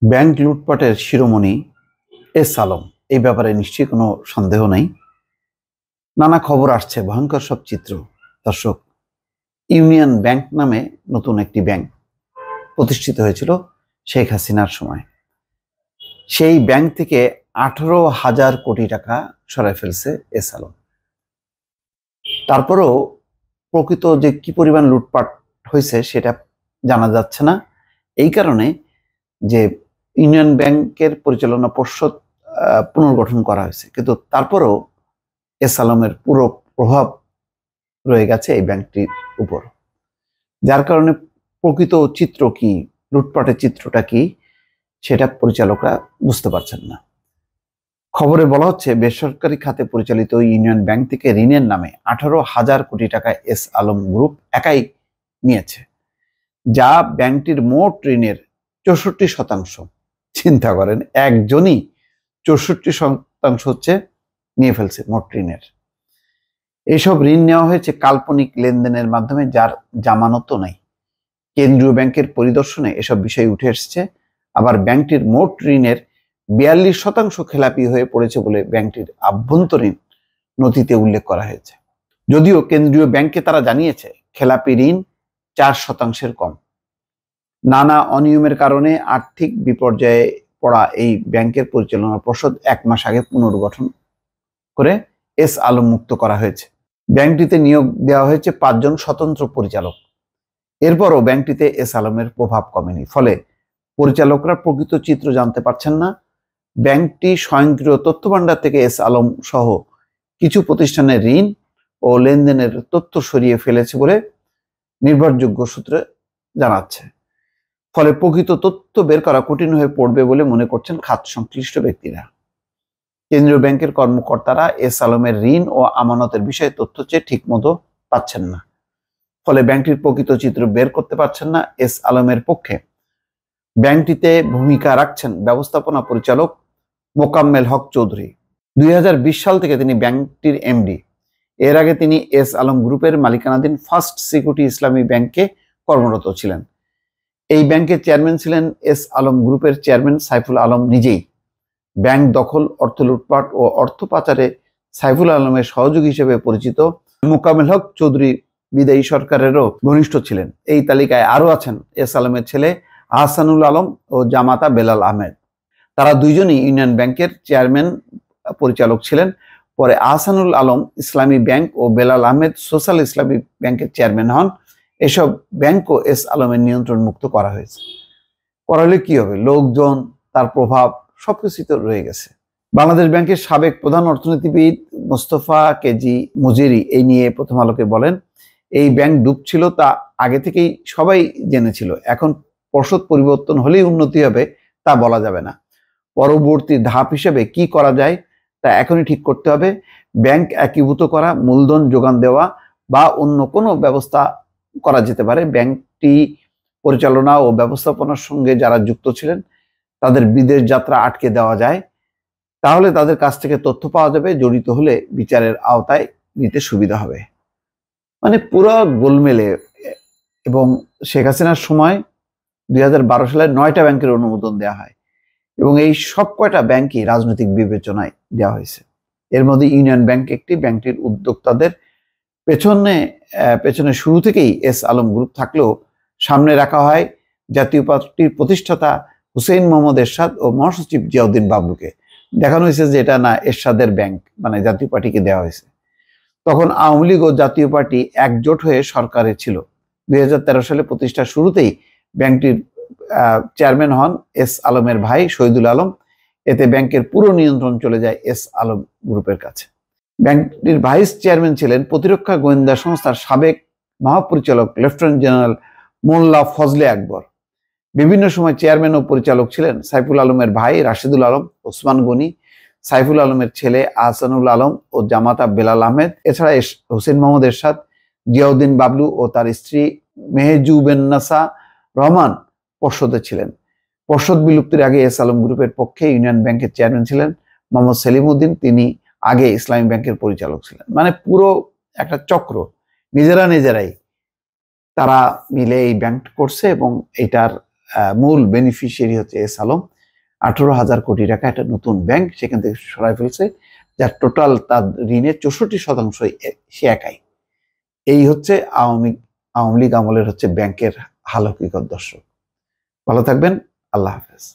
Bank লুটপাটের শিরোমণি S Alam, এই ব্যাপারে নিশ্চয়ই কোনো সন্দেহ নেই। নানা খবর আসছে, ভয়ঙ্কর সব চিত্র। দর্শক, ইউনিয়ন ব্যাংক নামে নতুন একটি ব্যাংক প্রতিষ্ঠিত হয়েছিল শেখ হাসিনার সময়। সেই ব্যাংক থেকে 18,000 কোটি টাকা সরায় ফেলছে এস আলম। তারপরেও প্রকৃত যে কি পরিমাণ লুটপাট হয়েছে সেটা জানা যাচ্ছে না। এই কারণে যে ইউনিয়ন ব্যাংকের পরিচালনা পর্ষদ পুনর্গঠন করা হয়েছে, কিন্তু তারপরেও এস আলমের পুরো প্রভাব রয়ে গেছে এই ব্যাংকটির উপর, যার কারণে প্রকৃত চিত্র কি, লুটপাটের চিত্রটা কি, সেটা পরিচালকরা বুঝতে পারছেন না। খবরে বলা হচ্ছে, বেসরকারি খাতে পরিচালিত ইউনিয়ন ব্যাংক থেকে ঋণের নামে 18,000 কোটি টাকা এস আলম গ্রুপ একাই নিয়েছে, যা ব্যাংকটির মোট ঋণের 64%। চিন্তা করেন, একজনই 64% হচ্ছে নিয়ে ফেলছে মোট ঋণের। এইসব ঋণ নেওয়া হয়েছে কাল্পনিক লেনদেনের মাধ্যমে, যার জামানতও নেই। কেন্দ্রীয় ব্যাংকের পরিদর্শনে এসব বিষয় উঠে এসেছে। আবার ব্যাংকটির মোট ঋণের 42% খেলাপি হয়ে পড়েছে বলে ব্যাংকটির আভ্যন্তরীণ নথিতে উল্লেখ করা হয়েছে। যদিও কেন্দ্রীয় ব্যাংকে তারা জানিয়েছে খেলাপি ঋণ 4%-এর কম। নানা অনিয়মের কারণে আর্থিক বিপর্যয়ে পড়া এই ব্যাংকের পরিচালনা পর্ষদ 1 মাস আগে পুনর্গঠন করে এস আলম মুক্ত করা হয়েছে। ব্যাংকটিতে নিয়োগ দেওয়া হয়েছে 5 জন স্বতন্ত্র পরিচালক। এরপরও ব্যাংকটিতে এস আলমের প্রভাব কমেনি, ফলে পরিচালকরা প্রকৃত চিত্র জানতে পারছেন না। ব্যাংকটি স্বয়ংক্রিয় তথ্য ভান্ডার থেকে এস আলম সহ কিছু প্রতিষ্ঠানের ঋণ ও লেনদেনের তথ্য সরিয়ে ফেলেছে বলে নির্ভরযোগ্য সূত্রে জানাচ্ছে। ফলে প্রকৃত তথ্য বের করা কঠিন হয়ে পড়বে বলে মনে করছেন খাত সংশ্লিষ্ট ব্যক্তিরা। কেন্দ্রীয় ব্যাংকের কর্মকর্তারা এস আলমের ঋণ ও আমানতের বিষয়ে তথ্য চেয়ে ঠিক মতো পাচ্ছেন না, ফলে ব্যাংকটির প্রকৃত চিত্র বের করতে পারছেন না। এস আলমের পক্ষে ব্যাংকটিতে ভূমিকা রাখছেন ব্যবস্থাপনা পরিচালক মোকাম্মেল হক চৌধুরী। 2020 সাল থেকে তিনি ব্যাংকটির এমডি। এর আগে তিনি এস আলম গ্রুপের মালিকানাধীন ফার্স্ট সিকিউরিটি ইসলামী ব্যাংকে কর্মরত ছিলেন। এই ব্যাংকের চেয়ারম্যান ছিলেন এস আলম গ্রুপের চেয়ারম্যান সাইফুল আলম নিজেই। ব্যাংক দখল, অর্থ লুটপাট ও অর্থ পাচারে সাইফুল আলমের সহযোগী হিসেবে পরিচিত মোকাম্মেল হক চৌধুরী বিদায়ী সরকারেরও ঘনিষ্ঠ ছিলেন। এই তালিকায় আরও আছেন এস আলমের ছেলে আহসানুল আলম ও জামাতা বেলাল আহমেদ। তারা দুইজনই ইউনিয়ন ব্যাংকের চেয়ারম্যান পরিচালক ছিলেন। পরে আহসানুল আলম ইসলামী ব্যাংক ও বেলাল আহমেদ সোশ্যাল ইসলামী ব্যাংকের চেয়ারম্যান হন। এসব ব্যাংকও এস আলমের নিয়ন্ত্রণ মুক্ত করা হয়েছে। করালে কি হবে, লোকজন, তার প্রভাব সবকিছু তো রয়ে গেছে। বাংলাদেশ ব্যাংকের সাবেক প্রধান অর্থনীতিবিদ মোস্তফা কেজি মুজিরি এই নিয়ে প্রথম আলোকে বলেন, এই ব্যাংক ডুবছিল তা আগে থেকেই সবাই জেনেছিল। এখন পর্ষদ পরিবর্তন হলেই উন্নতি হবে তা বলা যাবে না। পরবর্তী ধাপ হিসেবে কি করা যায় তা এখনই ঠিক করতে হবে। ব্যাংক একীভূত করা, মূলধন যোগান দেওয়া বা অন্য কোনো ব্যবস্থা করা যেতে পারে। ব্যাংকটি পরিচালনা ও ব্যবস্থাপনার সঙ্গে যারা যুক্ত ছিলেন তাদের বিদেশ যাত্রা আটকে দেওয়া যায়, তাহলে তাদের কাছ থেকে তথ্য পাওয়া যাবে। জড়িত হলে বিচারের আওতায় নিতে সুবিধা হবে। মানে পুরো গোলমেলে। এবং শেখ হাসিনার সময় 2012 সালে 9টা ব্যাংকের অনুমোদন দেওয়া হয় এবং এই সব কয়টা ব্যাংকই রাজনৈতিক বিবেচনায় দেওয়া হয়েছে। এর মধ্যে ইউনিয়ন ব্যাংক একটি। ব্যাংকটির উদ্যোক্তাদের পেছনে শুরু থেকেই এস আলম গ্রুপ থাকলেও সামনে রাখা হয় জাতীয় পার্টির প্রতিষ্ঠাতা হুসেইন মোহাম্মদ এরশাদ ও মহাসচিব জিয়াউদ্দিন বাবলুকে। দেখানো হয়েছে যে এটা না এরশাদের ব্যাংক, মানে জাতীয় পার্টিকে দেওয়া হয়েছে। তখন আওয়ামী লীগ ও জাতীয় পার্টি একজোট হয়ে সরকারে ছিল। 2013 সালে প্রতিষ্ঠার শুরুতেই ব্যাংকটির চেয়ারম্যান হন এস আলমের ভাই শহীদুল আলম। এতে ব্যাংকের পুরো নিয়ন্ত্রণ চলে যায় এস আলম গ্রুপের কাছে। ব্যাংকটির ভাইস চেয়ারম্যান ছিলেন প্রতিরক্ষা গোয়েন্দা সংস্থার সাবেক মহাপরিচালক লেফটেন্যান্ট জেনারেল মোল্লা ফজলে আকবর। বিভিন্ন সময় চেয়ারম্যান ও পরিচালক ছিলেন সাইফুল আলমের ভাই রাশেদুল আলম, ওসমান গনি, সাইফুল আলমের ছেলে আহসানুল আলম ও জামাতা বেলাল আহমেদ। এছাড়া হুসেইন মোহাম্মদ এরশাদ, জিয়াউদ্দিন বাবলু ও তার স্ত্রী মেহেজুবেন্নাসা রহমান পর্ষদে ছিলেন। পর্ষদ বিলুপ্তির আগে এস আলম গ্রুপের পক্ষে ইউনিয়ন ব্যাংকের চেয়ারম্যান ছিলেন মোহাম্মদ সেলিম উদ্দিন। তিনি আগে ইসলামী ব্যাংকের পরিচালক ছিলেন। মানে পুরো একটা চক্র, নিজেরাই তারা মিলে এই ব্যাংক করছে এবং এটার মূল বেনিফিশিয়ারি হচ্ছে এস আলম। 18,000 কোটি টাকা একটা নতুন ব্যাংক সেখান থেকে সরাই ফেলছে, যার টোটাল তার ঋণের 64% সে একাই। এই হচ্ছে আওয়ামী লীগ আমলের হচ্ছে ব্যাংকের হাল হকিকত। দর্শক ভালো থাকবেন, আল্লাহ হাফেজ।